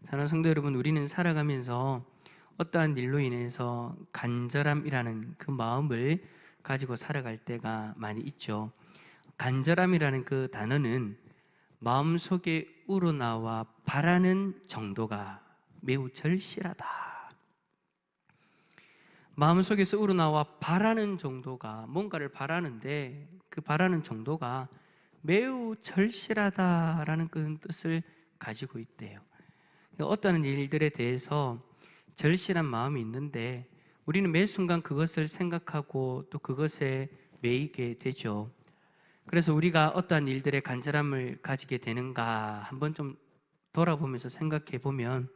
사랑하는 성도 여러분, 우리는 살아가면서 어떠한 일로 인해서 간절함이라는 그 마음을 가지고 살아갈 때가 많이 있죠. 간절함이라는 그 단어는 마음속에 우러나와 바라는 정도가 매우 절실하다. 마음속에서 우러나와 바라는 정도가, 뭔가를 바라는데 그 바라는 정도가 매우 절실하다라는 그런 뜻을 가지고 있대요. 어떤 일들에 대해서 절실한 마음이 있는데 우리는 매 순간 그것을 생각하고 또 그것에 매이게 되죠. 그래서 우리가 어떠한 일들에 간절함을 가지게 되는가 한번 좀 돌아보면서 생각해 보면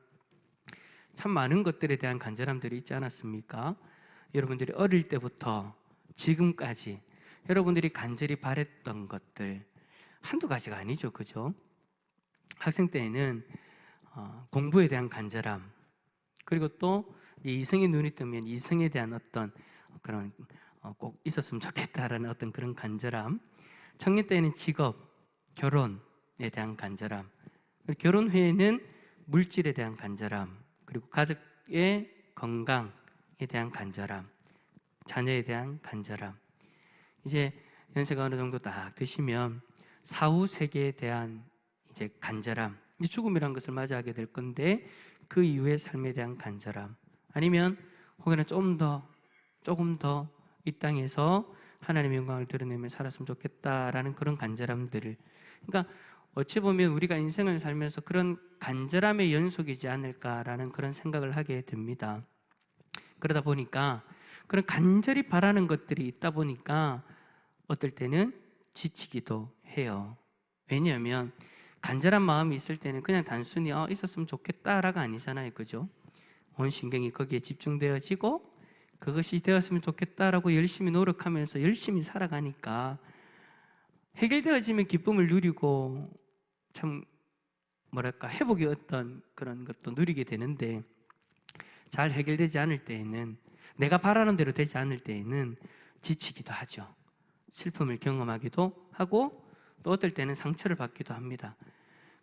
참 많은 것들에 대한 간절함들이 있지 않았습니까? 여러분들이 어릴 때부터 지금까지 여러분들이 간절히 바랬던 것들 한두 가지가 아니죠, 그죠? 학생 때에는 공부에 대한 간절함, 그리고 또 이성의 눈이 뜨면 이성에 대한 어떤 그런 꼭 있었으면 좋겠다라는 어떤 그런 간절함, 청년 때에는 직업, 결혼에 대한 간절함, 결혼 후에는 물질에 대한 간절함, 그리고 가족의 건강에 대한 간절함, 자녀에 대한 간절함. 이제 연세가 어느 정도 딱 드시면 사후 세계에 대한 이제 간절함, 이제 죽음이란 것을 맞이하게 될 건데 그 이후의 삶에 대한 간절함, 아니면 혹여나 조금 더 이 땅에서 하나님의 영광을 드러내며 살았으면 좋겠다라는 그런 간절함들을, 그러니까 어찌 보면 우리가 인생을 살면서 그런 간절함의 연속이지 않을까라는 그런 생각을 하게 됩니다. 그러다 보니까 그런 간절히 바라는 것들이 있다 보니까 어떨 때는 지치기도 해요. 왜냐하면 간절한 마음이 있을 때는 그냥 단순히 있었으면 좋겠다라가 아니잖아요, 그죠? 온 신경이 거기에 집중되어지고 그것이 되었으면 좋겠다라고 열심히 노력하면서 열심히 살아가니까 해결되어지면 기쁨을 누리고 참 뭐랄까 회복의 어떤 그런 것도 누리게 되는데, 잘 해결되지 않을 때에는, 내가 바라는 대로 되지 않을 때에는 지치기도 하죠. 슬픔을 경험하기도 하고 또 어떨 때는 상처를 받기도 합니다.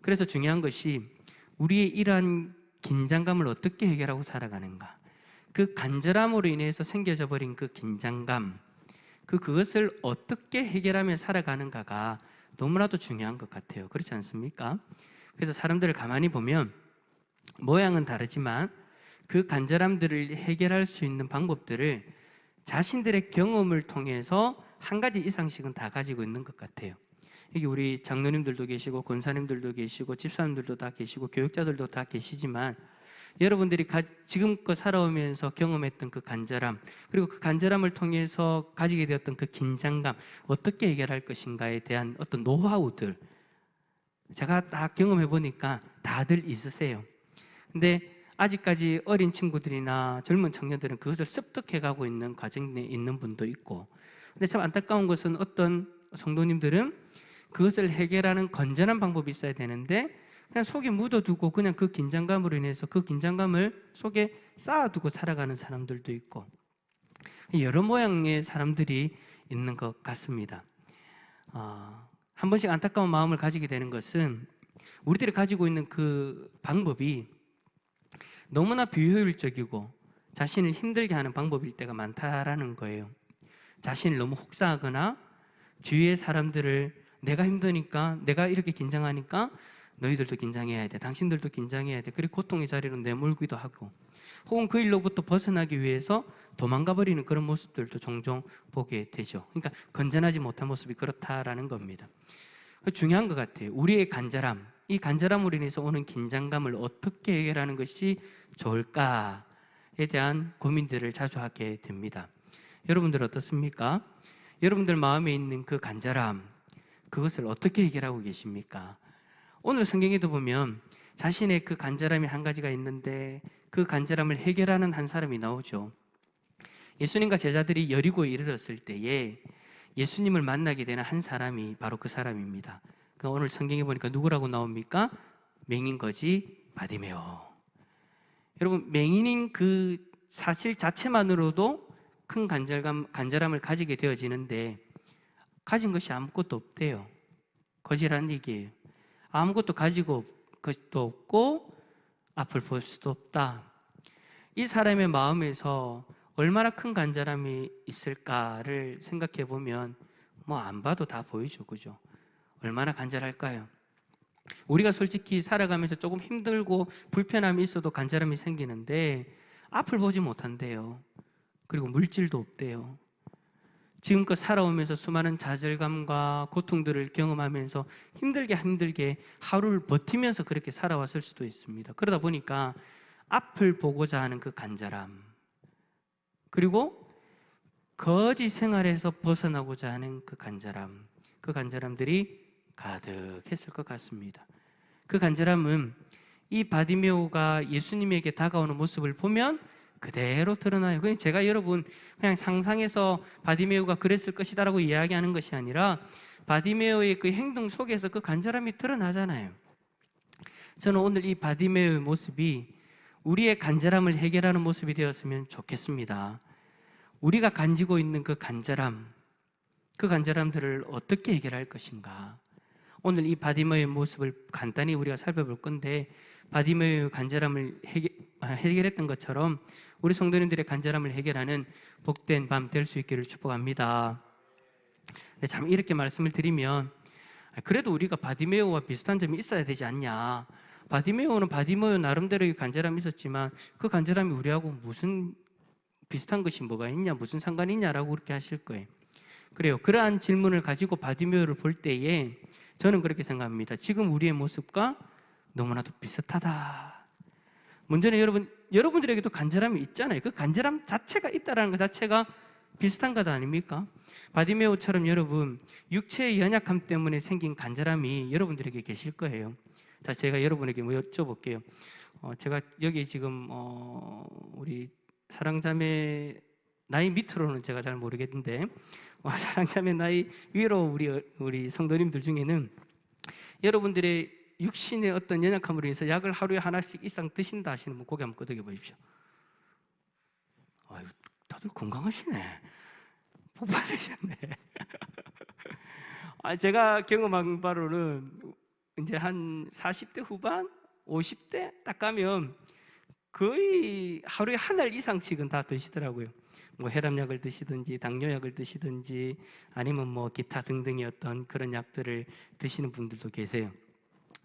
그래서 중요한 것이 우리의 이러한 긴장감을 어떻게 해결하고 살아가는가, 그 간절함으로 인해서 생겨져 버린 그 긴장감, 그것을 어떻게 해결하며 살아가는가가 너무나도 중요한 것 같아요. 그렇지 않습니까? 그래서 사람들을 가만히 보면 모양은 다르지만 그 간절함들을 해결할 수 있는 방법들을 자신들의 경험을 통해서 한 가지 이상씩은 다 가지고 있는 것 같아요. 여기 우리 장로님들도 계시고 권사님들도 계시고 집사님들도 다 계시고 교육자들도 다 계시지만 여러분들이 지금껏 살아오면서 경험했던 그 간절함, 그리고 그 간절함을 통해서 가지게 되었던 그 긴장감, 어떻게 해결할 것인가에 대한 어떤 노하우들, 제가 다 경험해 보니까 다들 있으세요. 근데 아직까지 어린 친구들이나 젊은 청년들은 그것을 습득해 가고 있는 과정에 있는 분도 있고, 근데 참 안타까운 것은 어떤 성도님들은 그것을 해결하는 건전한 방법이 있어야 되는데 그냥 속에 묻어두고 그냥 그 긴장감으로 인해서 그 긴장감을 속에 쌓아두고 살아가는 사람들도 있고, 여러 모양의 사람들이 있는 것 같습니다. 한 번씩 안타까운 마음을 가지게 되는 것은 우리들이 가지고 있는 그 방법이 너무나 비효율적이고 자신을 힘들게 하는 방법일 때가 많다라는 거예요. 자신을 너무 혹사하거나 주위의 사람들을 내가 힘드니까, 내가 이렇게 긴장하니까 너희들도 긴장해야 돼, 당신들도 긴장해야 돼, 그리고 고통의 자리로 내몰기도 하고, 혹은 그 일로부터 벗어나기 위해서 도망가 버리는 그런 모습들도 종종 보게 되죠. 그러니까 건전하지 못한 모습이 그렇다라는 겁니다. 중요한 것 같아요. 우리의 간절함, 이 간절함으로 인해서 오는 긴장감을 어떻게 해결하는 것이 좋을까에 대한 고민들을 자주 하게 됩니다. 여러분들 어떻습니까? 여러분들 마음에 있는 그 간절함, 그것을 어떻게 해결하고 계십니까? 오늘 성경에도 보면 자신의 그 간절함이 한 가지가 있는데 그 간절함을 해결하는 한 사람이 나오죠. 예수님과 제자들이 여리고에 이르렀을 때에 예수님을 만나게 되는 한 사람이 바로 그 사람입니다. 오늘 성경에 보니까 누구라고 나옵니까? 맹인 거지 바디메오. 여러분, 맹인인 그 사실 자체만으로도 큰 간절함을 가지게 되어지는데 가진 것이 아무것도 없대요. 거지라는 얘기예요. 아무것도 가지고 것도 없고 앞을 볼 수도 없다. 이 사람의 마음에서 얼마나 큰 간절함이 있을까를 생각해 보면 뭐 안 봐도 다 보이죠, 그죠? 얼마나 간절할까요? 우리가 솔직히 살아가면서 조금 힘들고 불편함이 있어도 간절함이 생기는데 앞을 보지 못한대요. 그리고 물질도 없대요. 지금껏 살아오면서 수많은 좌절감과 고통들을 경험하면서 힘들게 하루를 버티면서 그렇게 살아왔을 수도 있습니다. 그러다 보니까 앞을 보고자 하는 그 간절함, 그리고 거지 생활에서 벗어나고자 하는 그 간절함, 그 간절함들이 가득했을 것 같습니다. 그 간절함은 이 바디메오가 예수님에게 다가오는 모습을 보면 그대로 드러나요. 그냥 제가 여러분 그냥 상상해서 바디메오가 그랬을 것이다라고 이야기하는 것이 아니라 바디메오의 그 행동 속에서 그 간절함이 드러나잖아요. 저는 오늘 이 바디메오의 모습이 우리의 간절함을 해결하는 모습이 되었으면 좋겠습니다. 우리가 가지고 있는 그 간절함, 그 간절함들을 어떻게 해결할 것인가? 오늘 이 바디메오의 모습을 간단히 우리가 살펴볼 건데, 바디메오의 간절함을 해결했던 것처럼 우리 성도님들의 간절함을 해결하는 복된 밤 될 수 있기를 축복합니다. 참 이렇게 말씀을 드리면, 그래도 우리가 바디메오와 비슷한 점이 있어야 되지 않냐? 바디메오는 바디메오 나름대로의 간절함이 있었지만 그 간절함이 우리하고 무슨 비슷한 것이 뭐가 있냐, 무슨 상관이 있냐라고 그렇게 하실 거예요. 그래요. 그러한 질문을 가지고 바디메오를 볼 때에 저는 그렇게 생각합니다. 지금 우리의 모습과 너무나도 비슷하다. 먼저는 여러분들에게도 간절함이 있잖아요. 그 간절함 자체가 있다는 것 자체가 비슷한 것 아닙니까? 바디메오처럼 여러분 육체의 연약함 때문에 생긴 간절함이 여러분들에게 계실 거예요. 자, 제가 여러분에게 뭐 여쭤볼게요. 제가 여기 지금 우리 사랑자매 나이 밑으로는 제가 잘 모르겠는데 사랑자매 나이 위로 우리 성도님들 중에는 여러분들의 육신의 어떤 연약함으로 인해서 약을 하루에 하나씩 이상 드신다 하시는 분 고개 한번 끄덕여 보십시오. 아유, 다들 건강하시네. 복 받으셨네. 제가 경험한 바로는 이제 한 40대 후반, 50대 딱 가면 거의 하루에 한 알 이상씩은 다 드시더라고요. 뭐 혈압약을 드시든지 당뇨약을 드시든지 아니면 뭐 기타 등등의 어떤 그런 약들을 드시는 분들도 계세요.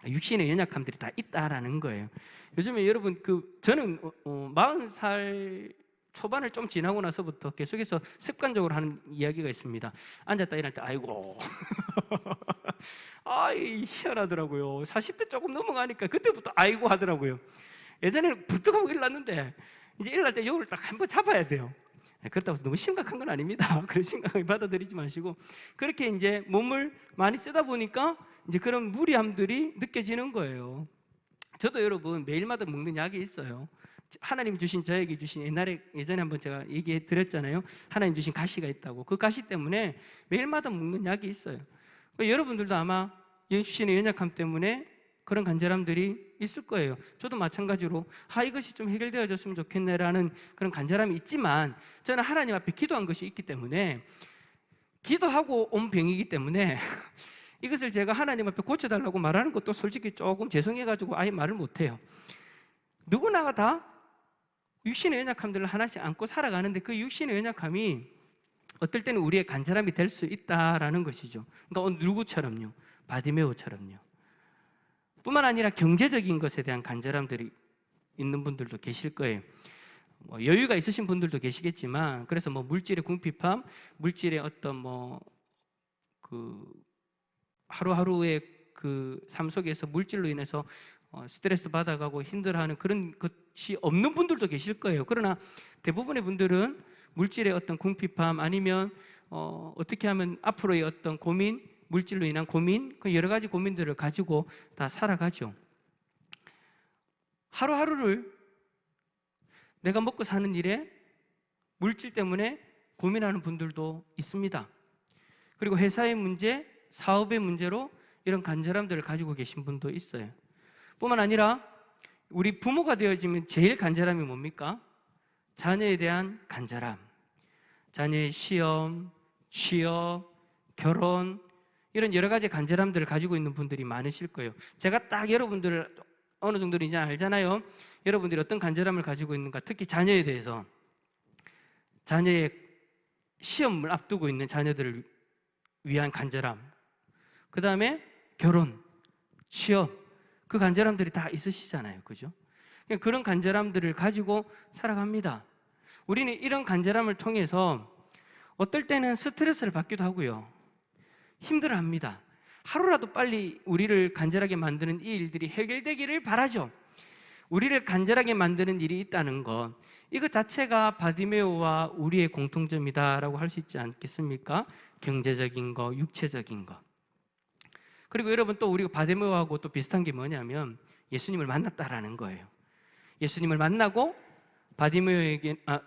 육신의 연약함들이 다 있다라는 거예요. 요즘에 여러분 저는 40살 초반을 좀 지나고 나서부터 계속해서 습관적으로 하는 이야기가 있습니다. 앉았다 일어날 때 아이고 아이 희한하더라고요. 40대 조금 넘어가니까 그때부터 아이고 하더라고요. 예전에는 부뜩하고 일어났는데 이제 일어날 때 요를 딱 한번 잡아야 돼요. 그렇다고 해서 너무 심각한 건 아닙니다. 그런 심각하게 받아들이지 마시고 그렇게 이제 몸을 많이 쓰다 보니까 이제 그런 무리함들이 느껴지는 거예요. 저도 여러분 매일마다 먹는 약이 있어요. 하나님 주신 저에게 주신 예전에 한번 제가 얘기해 드렸잖아요. 하나님 주신 가시가 있다고. 그 가시 때문에 매일마다 먹는 약이 있어요. 여러분들도 아마 육신의 연약함 때문에 그런 간절함들이 있을 거예요. 저도 마찬가지로 이것이 좀 해결되어졌으면 좋겠네라는 그런 간절함이 있지만 저는 하나님 앞에 기도한 것이 있기 때문에 기도하고 온 병이기 때문에 이것을 제가 하나님 앞에 고쳐달라고 말하는 것도 솔직히 조금 죄송해가지고 아예 말을 못해요. 누구나가 다 육신의 연약함들을 하나씩 안고 살아가는데 그 육신의 연약함이 어떨 때는 우리의 간절함이 될 수 있다라는 것이죠. 그러니까 오늘 누구처럼요? 바디메오처럼요. 뿐만 아니라 경제적인 것에 대한 간절함들이 있는 분들도 계실 거예요. 여유가 있으신 분들도 계시겠지만 그래서 물질의 궁핍함, 물질의 어떤 하루하루의 그 삶 속에서 물질로 인해서 스트레스 받아가고 힘들어하는 그런 것이 없는 분들도 계실 거예요. 그러나 대부분의 분들은 물질의 어떤 궁핍함 아니면 어떻게 하면 앞으로의 어떤 고민, 물질로 인한 고민, 그 여러 가지 고민들을 가지고 다 살아가죠. 하루하루를 내가 먹고 사는 일에 물질 때문에 고민하는 분들도 있습니다. 그리고 회사의 문제, 사업의 문제로 이런 간절함들을 가지고 계신 분도 있어요. 뿐만 아니라 우리 부모가 되어지면 제일 간절함이 뭡니까? 자녀에 대한 간절함, 자녀의 시험, 취업, 결혼 이런 여러 가지 간절함들을 가지고 있는 분들이 많으실 거예요. 제가 딱 여러분들을 어느 정도는 이제 알잖아요. 여러분들이 어떤 간절함을 가지고 있는가, 특히 자녀에 대해서, 자녀의 시험을 앞두고 있는 자녀들을 위한 간절함, 그 다음에 결혼, 취업, 그 간절함들이 다 있으시잖아요. 그죠? 그런 간절함들을 가지고 살아갑니다. 우리는 이런 간절함을 통해서 어떨 때는 스트레스를 받기도 하고요, 힘들어합니다. 하루라도 빨리 우리를 간절하게 만드는 이 일들이 해결되기를 바라죠. 우리를 간절하게 만드는 일이 있다는 것, 이것 자체가 바디메오와 우리의 공통점이다라고 할 수 있지 않겠습니까? 경제적인 거, 육체적인 거. 그리고 여러분, 또 우리가 바디메오하고 또 비슷한 게 뭐냐면 예수님을 만났다라는 거예요. 예수님을 만나고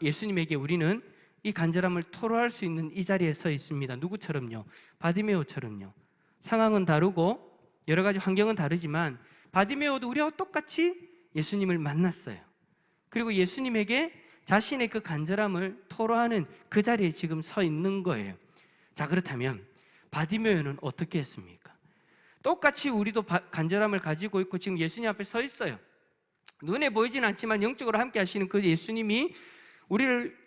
예수님에게 우리는 이 간절함을 토로할 수 있는 이 자리에 서 있습니다. 누구처럼요? 바디메오처럼요. 상황은 다르고 여러 가지 환경은 다르지만 바디메오도 우리와 똑같이 예수님을 만났어요. 그리고 예수님에게 자신의 그 간절함을 토로하는 그 자리에 지금 서 있는 거예요. 자, 그렇다면 바디메오는 어떻게 했습니까? 똑같이 우리도 간절함을 가지고 있고 지금 예수님 앞에 서 있어요. 눈에 보이진 않지만 영적으로 함께 하시는 그 예수님이 우리를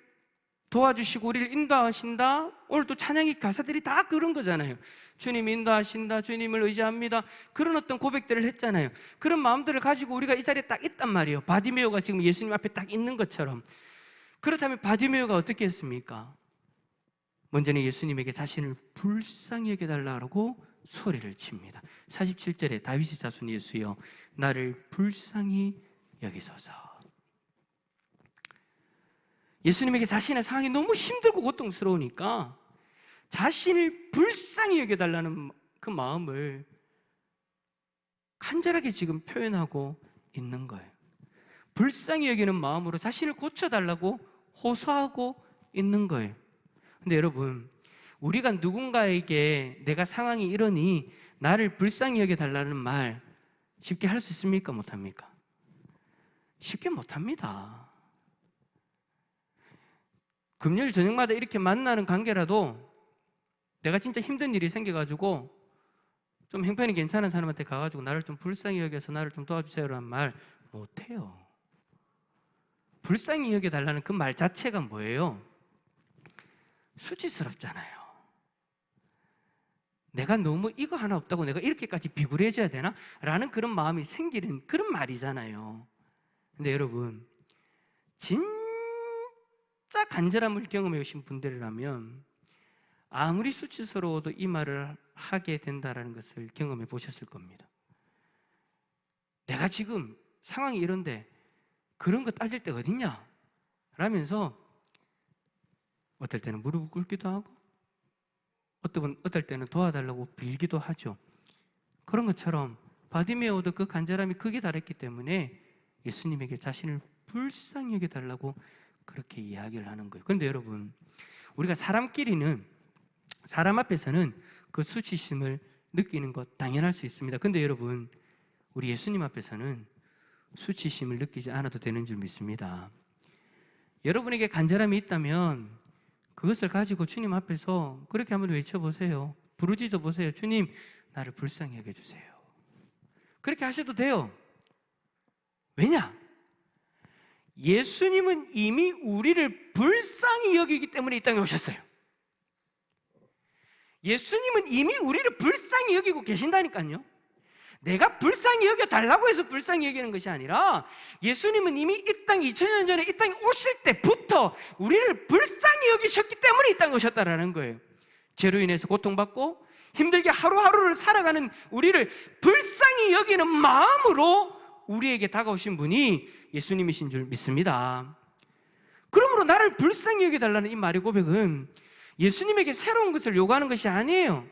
도와주시고 우리를 인도하신다. 오늘 또 찬양의 가사들이 다 그런 거잖아요. 주님 인도하신다, 주님을 의지합니다, 그런 어떤 고백들을 했잖아요. 그런 마음들을 가지고 우리가 이 자리에 딱 있단 말이에요. 바디메오가 지금 예수님 앞에 딱 있는 것처럼. 그렇다면 바디메오가 어떻게 했습니까? 먼저는 예수님에게 자신을 불쌍히 여겨달라고 소리를 칩니다. 47절에 다윗의 자손 예수여 나를 불쌍히 여기소서. 예수님에게 자신의 상황이 너무 힘들고 고통스러우니까 자신을 불쌍히 여겨달라는 그 마음을 간절하게 지금 표현하고 있는 거예요. 불쌍히 여기는 마음으로 자신을 고쳐달라고 호소하고 있는 거예요. 근데 여러분, 우리가 누군가에게 내가 상황이 이러니 나를 불쌍히 여겨달라는 말 쉽게 할 수 있습니까? 못합니까? 쉽게 못합니다. 금요일 저녁마다 이렇게 만나는 관계라도 내가 진짜 힘든 일이 생겨가지고 좀 형편이 괜찮은 사람한테 가가지고 나를 좀 불쌍히 여겨서 나를 좀 도와주세요라는 말 못해요. 불쌍히 여겨달라는 그 말 자체가 뭐예요? 수치스럽잖아요. 내가 너무 이거 하나 없다고 내가 이렇게까지 비굴해져야 되나? 라는 그런 마음이 생기는 그런 말이잖아요. 근데 여러분, 진짜 간절함을 경험해 오신 분들이라면 아무리 수치스러워도 이 말을 하게 된다는 것을 경험해 보셨을 겁니다. 내가 지금 상황이 이런데 그런 거 따질 때 어딨냐? 라면서 어떨 때는 무릎을 꿇기도 하고 어떨 때는 도와달라고 빌기도 하죠. 그런 것처럼 바디메오도 그 간절함이 극에 달했기 때문에 예수님에게 자신을 불쌍히 여겨달라고 그렇게 이야기를 하는 거예요. 그런데 여러분, 우리가 사람 앞에서는 그 수치심을 느끼는 것 당연할 수 있습니다. 그런데 여러분, 우리 예수님 앞에서는 수치심을 느끼지 않아도 되는 줄 믿습니다. 여러분에게 간절함이 있다면 그것을 가지고 주님 앞에서 그렇게 한번 외쳐보세요. 부르짖어 보세요. 주님, 나를 불쌍히 여겨주세요. 그렇게 하셔도 돼요. 왜냐? 예수님은 이미 우리를 불쌍히 여기기 때문에 이 땅에 오셨어요. 예수님은 이미 우리를 불쌍히 여기고 계신다니까요. 내가 불쌍히 여겨달라고 해서 불쌍히 여기는 것이 아니라 예수님은 이미 이 땅 2000년 전에 이 땅에 오실 때부터 우리를 불쌍히 여기셨기 때문에 이 땅에 오셨다라는 거예요. 죄로 인해서 고통받고 힘들게 하루하루를 살아가는 우리를 불쌍히 여기는 마음으로 우리에게 다가오신 분이 예수님이신 줄 믿습니다. 그러므로 나를 불쌍히 여겨달라는 이 말의 고백은 예수님에게 새로운 것을 요구하는 것이 아니에요.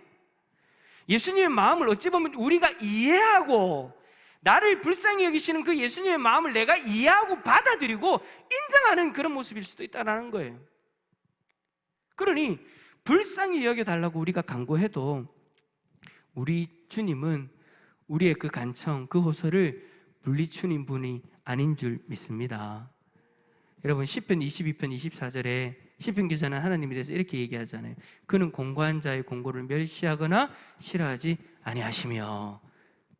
예수님의 마음을 어찌 보면 우리가 이해하고 나를 불쌍히 여기시는 그 예수님의 마음을 내가 이해하고 받아들이고 인정하는 그런 모습일 수도 있다는 거예요. 그러니 불쌍히 여겨달라고 우리가 간구해도 우리 주님은 우리의 그 간청, 그 호소를 물리치는 분이 아닌 줄 믿습니다. 여러분, 시편 22편 24절에 시편 기자는 하나님에 대해서 이렇게 얘기하잖아요. 그는 공고한 자의 공고를 멸시하거나 싫어하지 아니하시며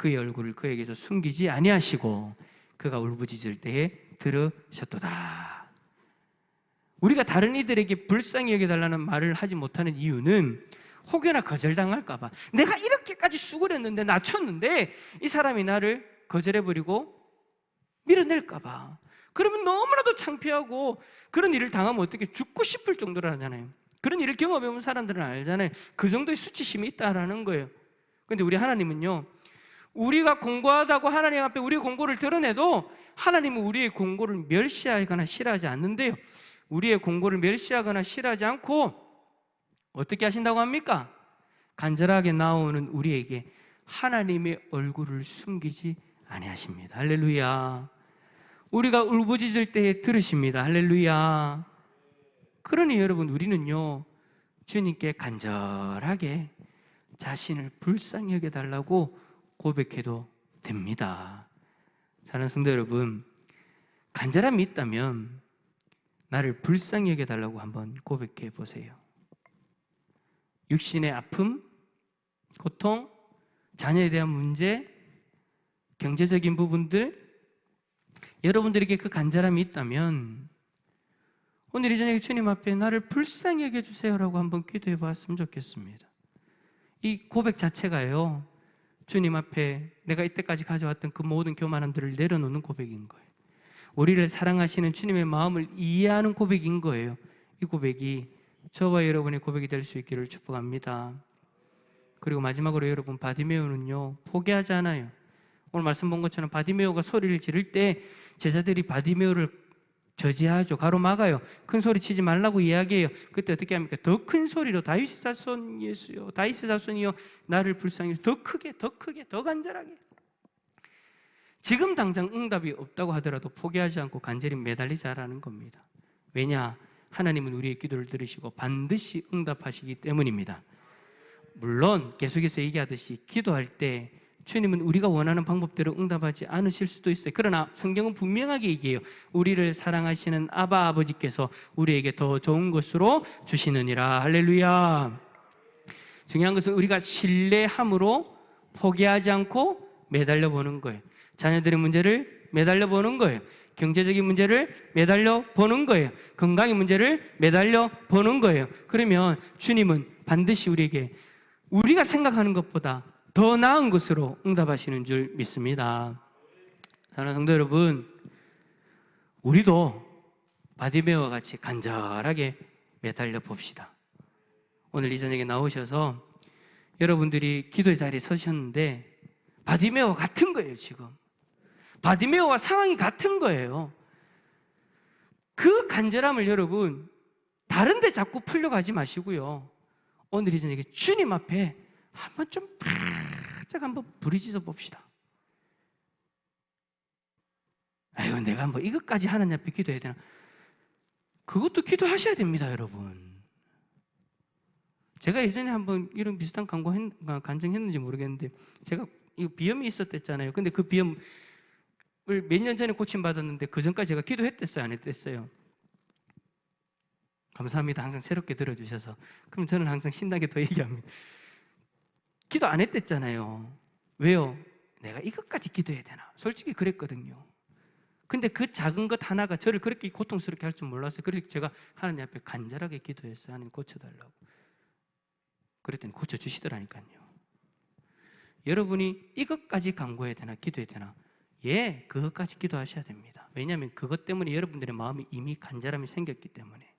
그의 얼굴을 그에게서 숨기지 아니하시고 그가 울부짖을 때에 들으셨도다. 우리가 다른 이들에게 불쌍히 여겨달라는 말을 하지 못하는 이유는 혹여나 거절당할까 봐. 내가 이렇게까지 수고했는데 낮췄는데 이 사람이 나를 거절해버리고 밀어낼까 봐. 그러면 너무나도 창피하고 그런 일을 당하면 어떻게 죽고 싶을 정도로 하잖아요. 그런 일을 경험해본 사람들은 알잖아요. 그 정도의 수치심이 있다라는 거예요. 그런데 우리 하나님은요, 우리가 공고하다고 하나님 앞에 우리의 공고를 드러내도 하나님은 우리의 공고를 멸시하거나 싫어하지 않는데요, 우리의 공고를 멸시하거나 싫어하지 않고 어떻게 하신다고 합니까? 간절하게 나오는 우리에게 하나님의 얼굴을 숨기지 아니하십니다. 할렐루야. 우리가 울부짖을 때에 들으십니다. 할렐루야. 그러니 여러분, 우리는요, 주님께 간절하게 자신을 불쌍히 여겨달라고 고백해도 됩니다. 사랑하는 성도 여러분, 간절함이 있다면 나를 불쌍히 여겨달라고 한번 고백해 보세요. 육신의 아픔, 고통, 자녀에 대한 문제, 경제적인 부분들, 여러분들에게 그 간절함이 있다면 오늘 이 저녁에 주님 앞에 나를 불쌍히 여겨주세요라고 한번 기도해 보았으면 좋겠습니다. 이 고백 자체가요, 주님 앞에 내가 이때까지 가져왔던 그 모든 교만함들을 내려놓는 고백인 거예요. 우리를 사랑하시는 주님의 마음을 이해하는 고백인 거예요. 이 고백이 저와 여러분의 고백이 될 수 있기를 축복합니다. 그리고 마지막으로 여러분, 바디메오는요 포기하지 않아요. 오늘 말씀 본 것처럼 바디메오가 소리를 지를 때 제자들이 바디메오를 저지하죠. 가로막아요. 큰 소리 치지 말라고 이야기해요. 그때 어떻게 합니까? 더 큰 소리로 다윗의 자손 예수여, 다윗의 자손이여, 나를 불쌍히 더 크게, 더 크게, 더 간절하게. 지금 당장 응답이 없다고 하더라도 포기하지 않고 간절히 매달리자라는 겁니다. 왜냐? 하나님은 우리의 기도를 들으시고 반드시 응답하시기 때문입니다. 물론 계속해서 얘기하듯이 기도할 때 주님은 우리가 원하는 방법대로 응답하지 않으실 수도 있어요. 그러나 성경은 분명하게 얘기해요. 우리를 사랑하시는 아바 아버지께서 우리에게 더 좋은 것으로 주시느니라. 할렐루야. 중요한 것은 우리가 신뢰함으로 포기하지 않고 매달려 보는 거예요. 자녀들의 문제를 매달려 보는 거예요. 경제적인 문제를 매달려 보는 거예요. 건강의 문제를 매달려 보는 거예요. 그러면 주님은 반드시 우리에게 우리가 생각하는 것보다 더 나은 것으로 응답하시는 줄 믿습니다. 사랑하는 성도 여러분, 우리도 바디메오와 같이 간절하게 매달려 봅시다. 오늘 이 저녁에 나오셔서 여러분들이 기도의 자리에 서셨는데 바디메오와 같은 거예요. 지금 바디메오와 상황이 같은 거예요. 그 간절함을 여러분 다른 데 자꾸 풀려가지 마시고요, 오늘 이 저녁에 주님 앞에 한번 좀 바짝 한번 부르짖어 봅시다. 아유, 내가 뭐 이것까지 하나님 앞에 기도해야 되나? 그것도 기도하셔야 됩니다, 여러분. 제가 예전에 한번 이런 비슷한 간증했는지 모르겠는데, 제가 이 비염이 있었댔잖아요. 근데 그 비염을 몇 년 전에 고침받았는데 그 전까지 제가 기도했댔어요, 안 했댔어요? 감사합니다. 항상 새롭게 들어주셔서. 그럼 저는 항상 신나게 더 얘기합니다. 기도 안 했댔잖아요. 왜요? 내가 이것까지 기도해야 되나? 솔직히 그랬거든요. 근데 그 작은 것 하나가 저를 그렇게 고통스럽게 할 줄 몰랐어요. 그래서 제가 하나님 앞에 간절하게 기도했어요. 하나님 고쳐달라고. 그랬더니 고쳐주시더라니까요. 여러분이 이것까지 간구해야 되나? 기도해야 되나? 예, 그것까지 기도하셔야 됩니다. 왜냐하면 그것 때문에 여러분들의 마음이 이미 간절함이 생겼기 때문에.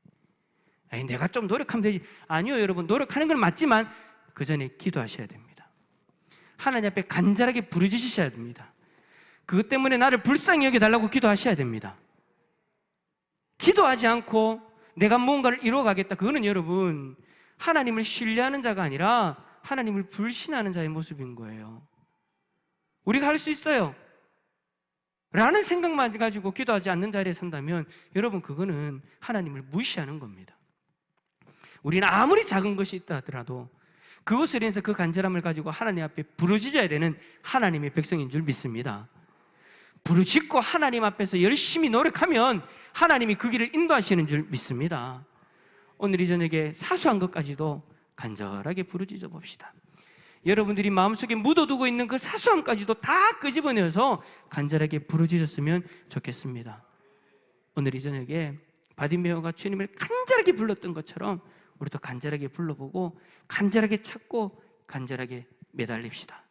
아니, 내가 좀 노력하면 되지. 아니요, 여러분, 노력하는 건 맞지만 그 전에 기도하셔야 됩니다. 하나님 앞에 간절하게 부르짖으셔야 됩니다. 그것 때문에 나를 불쌍히 여겨달라고 기도하셔야 됩니다. 기도하지 않고 내가 무언가를 이루어가겠다, 그거는 여러분 하나님을 신뢰하는 자가 아니라 하나님을 불신하는 자의 모습인 거예요. 우리가 할 수 있어요 라는 생각만 가지고 기도하지 않는 자리에 선다면 여러분, 그거는 하나님을 무시하는 겁니다. 우리는 아무리 작은 것이 있다 하더라도 그것을 인해서 그 간절함을 가지고 하나님 앞에 부르짖어야 되는 하나님의 백성인 줄 믿습니다. 부르짖고 하나님 앞에서 열심히 노력하면 하나님이 그 길을 인도하시는 줄 믿습니다. 오늘 이 저녁에 사소한 것까지도 간절하게 부르짖어 봅시다. 여러분들이 마음속에 묻어두고 있는 그 사소함까지도 다 끄집어내서 간절하게 부르짖었으면 좋겠습니다. 오늘 이 저녁에 바디메오가 주님을 간절하게 불렀던 것처럼 우리도 간절하게 불러보고 간절하게 찾고 간절하게 매달립시다.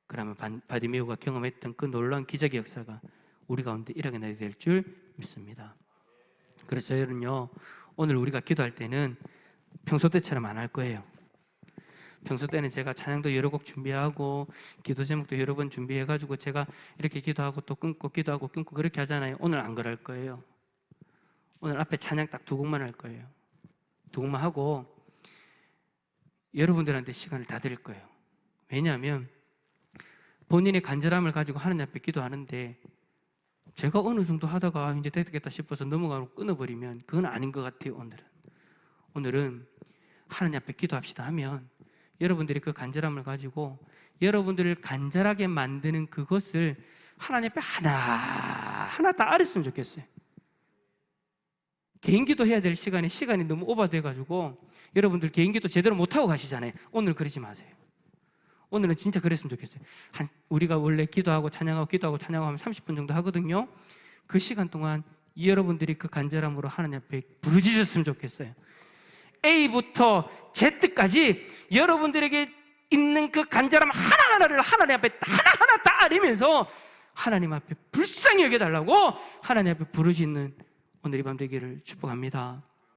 그러면 바디메오가 경험했던 그 놀라운 기적의 역사가 우리 가운데 일어나게 될 줄 믿습니다. 그래서 여러분요, 오늘 우리가 기도할 때는 평소 때처럼 안 할 거예요. 평소 때는 제가 찬양도 여러 곡 준비하고 기도 제목도 여러 번 준비해가지고 제가 이렇게 기도하고 또 끊고 기도하고 끊고 그렇게 하잖아요. 오늘 안 그럴 거예요. 오늘 앞에 찬양 딱 2곡만 할 거예요. 2곡만 하고 여러분들한테 시간을 다 드릴 거예요. 왜냐하면 본인의 간절함을 가지고 하나님 앞에 기도하는데 제가 어느 정도 하다가 이제 되겠다 싶어서 넘어가고 끊어버리면 그건 아닌 것 같아요. 오늘은 하나님 앞에 기도합시다 하면 여러분들이 그 간절함을 가지고 여러분들을 간절하게 만드는 그것을 하나님 앞에 하나하나 다 알았으면 좋겠어요. 개인기도 해야 될 시간이 너무 오버돼가지고 여러분들 개인기도 제대로 못하고 가시잖아요. 오늘 그러지 마세요. 오늘은 진짜 그랬으면 좋겠어요. 우리가 원래 기도하고 찬양하고 하면 30분 정도 하거든요. 그 시간 동안 여러분들이 그 간절함으로 하나님 앞에 부르짖었으면 좋겠어요. A부터 Z까지 여러분들에게 있는 그 간절함 하나하나를 하나님 앞에 하나하나 다 알리면서 하나님 앞에 불쌍히 여겨달라고 하나님 앞에 부르짖는 오늘 이 밤 되기를 축복합니다.